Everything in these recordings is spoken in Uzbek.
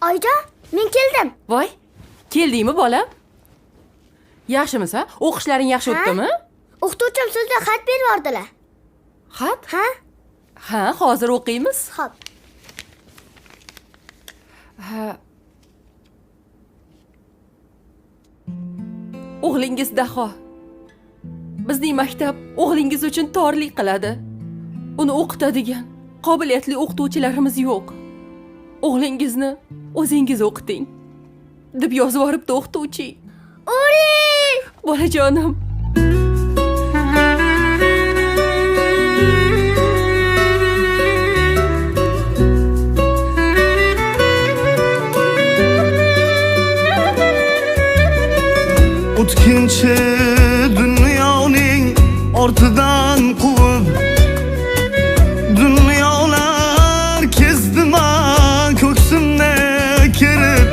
Oyijon, men keldim. Voy, keldingmi bolam? Yaxshimisan? O'qishlaring yaxshi o'tdimi? O'qituvchim sizga xat berib yubordilar. Xat? Ha? Ha, hozir o'qiymiz. Xo'p. O'g'lingiz Daho. Bizning maktab o'g'lingiz uchun torlik qiladi. Uni o'qitadigan qobiliyatli o'qituvchilarimiz yo'q. O'g'lingizni o'zingiz o'qiting, deb yozib yuboribdi o'qituvchi. Uri! Bolajonim. O'tkinchi dunyoning ortidan quvib dunyolar kezdima ko'ksimni kirib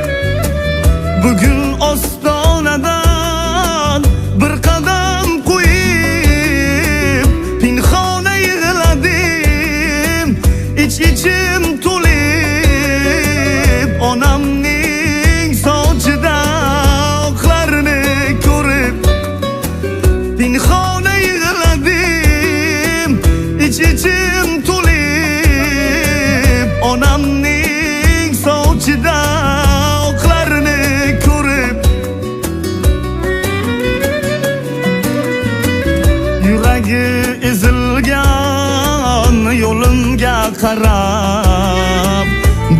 bugun ostonadan bir qadam qo'yib pinhona yig'ladim ichim to'lib onamning sochida oqlarini ko'rib pinhona yig'ladim ichim to'lib onamning sochida oqlarini ko'rib yuragi ezilgan yo'limga qarab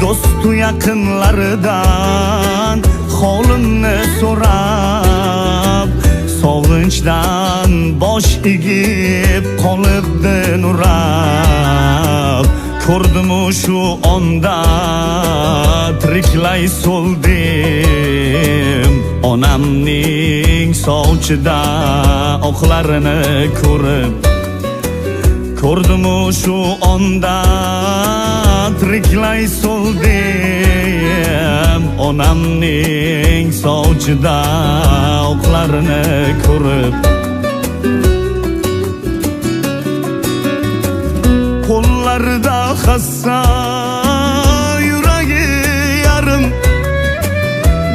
do'stu yaqinlaridan holimni so'rab sog'inchdan bosh egib qolibdi nurab ko'rdim shu onda tiriklay so'ldim onamning sochida oqlarini ko'rib ko'rdim shu onda tiriklay so'ldim onamning sochida oqlarini ko'rib qo'llarida hassa yuragi yarim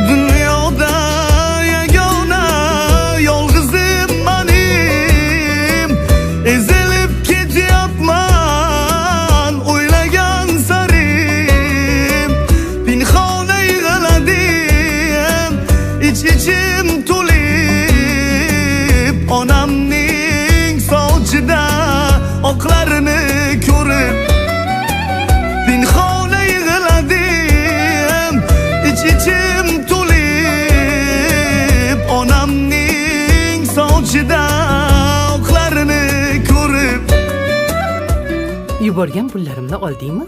dunyoda yagona yolg'izim menim ezilib ketyapman o'ylagan sarim pinhona yig'ladim ichim to'lib onamning sochida oqlarini ko'rib pinhona yig'ladim ichim to'lib onamning sochida oqlarini ko'rib Yuborgan pullarimni oldingmi?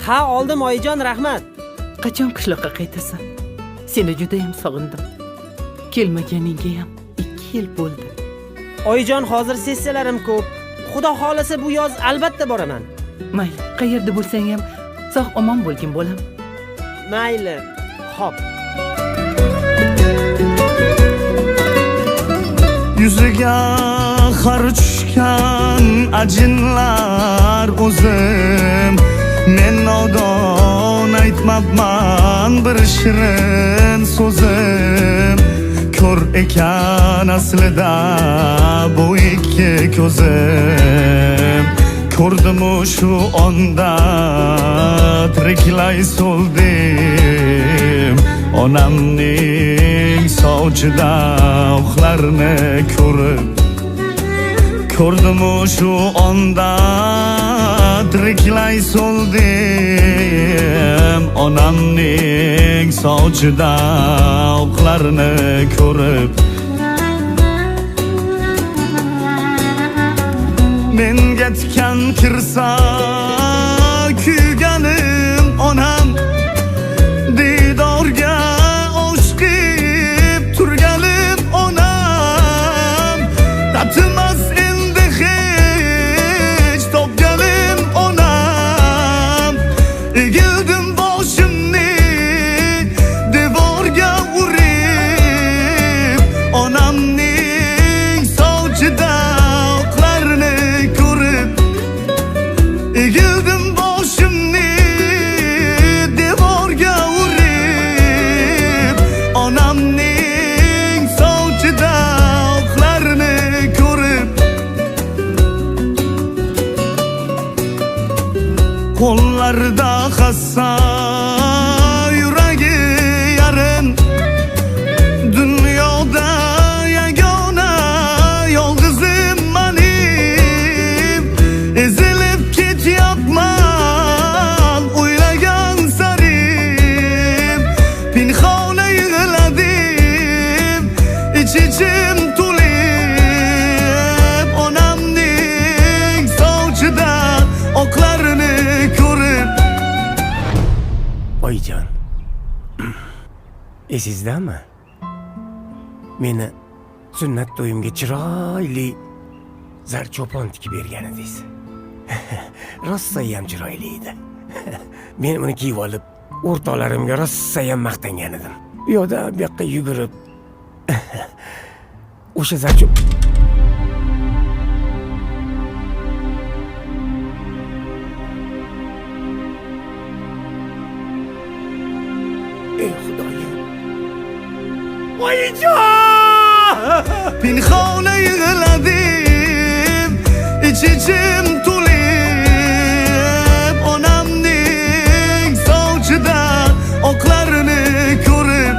Ha, oldim oyijon, rahmat. Qachon qishloqqa qaytasan? Seni juda ham sog'indim. Kelmaganingga ham 2 yil bo'ldi. Oyijon, hozir sessiyalarim ko'p. Xudo xolasa bu yoz albatta boraman. Mayli, qayerda bo'lsang ham sog' omon bo'lgin bolam. Mayli. Xo'p. yuziga har tushgan ajinlar o'zim men nodon aytmabman bir shirin so'zim ko'r ekan aslida bu ikki ko'zim ko'rdim shu onda tiriklay so'ldim onamning sochida oqlarini ko'rib ko'rdim shu onda tiriklay so'ldim onamning sochida oqlarini ko'rib menga tikan kirsa kuyganim onam didorga oshqib turganim onam tatimas endi hech topganim onam egildim boshimni devorga urib onamning sochida oqlarini ko'rib egildim Esizdami? Meni sunnat to'yimga chiroyli zarchopon tikib bergan edingiz. Rossayam chiroyli edi. Men uni kiyib olib, o'rtoqlarimga rossayam maqtangan edim. Bu yoqda bu yoqqa yugurib o'sha zarchop Ey Xudoyim. Oyijon! Pinhona yig'ladim, ich-ichim to'lib, onamning sochida oqlarini ko'rib.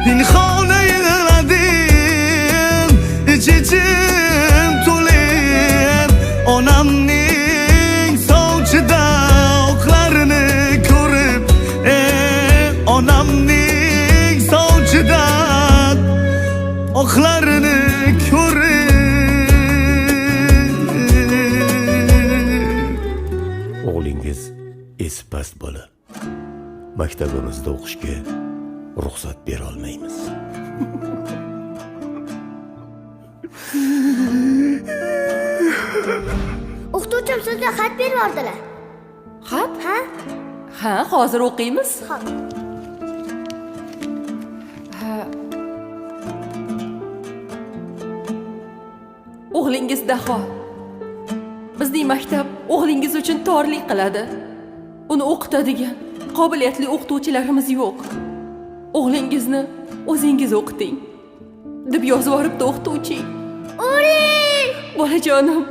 Pinhona yig'ladim, ich-ichim to'lib, onamning sochida oqlarini ko'rib, onamning sochida oqlarini ko'rib. O'g'lingiz esi past bola. Maktabimizda o'qishga ruxsat bera olmaymiz. O'qituvchim sizga xat berib yubordilar. Xat? Ha? Ha, hozir o'qiymiz. Xo'p. O'g'lingiz Daho. Bizning maktab o'g'lingiz uchun torlik qiladi. Uni o'qitadigan qobiliyatli o'qituvchilarimiz yo'q. O'g'lingizni o'zingiz o'qiting, deb yozib yuboribdi o'qituvchi. O'ring! Bolajonim.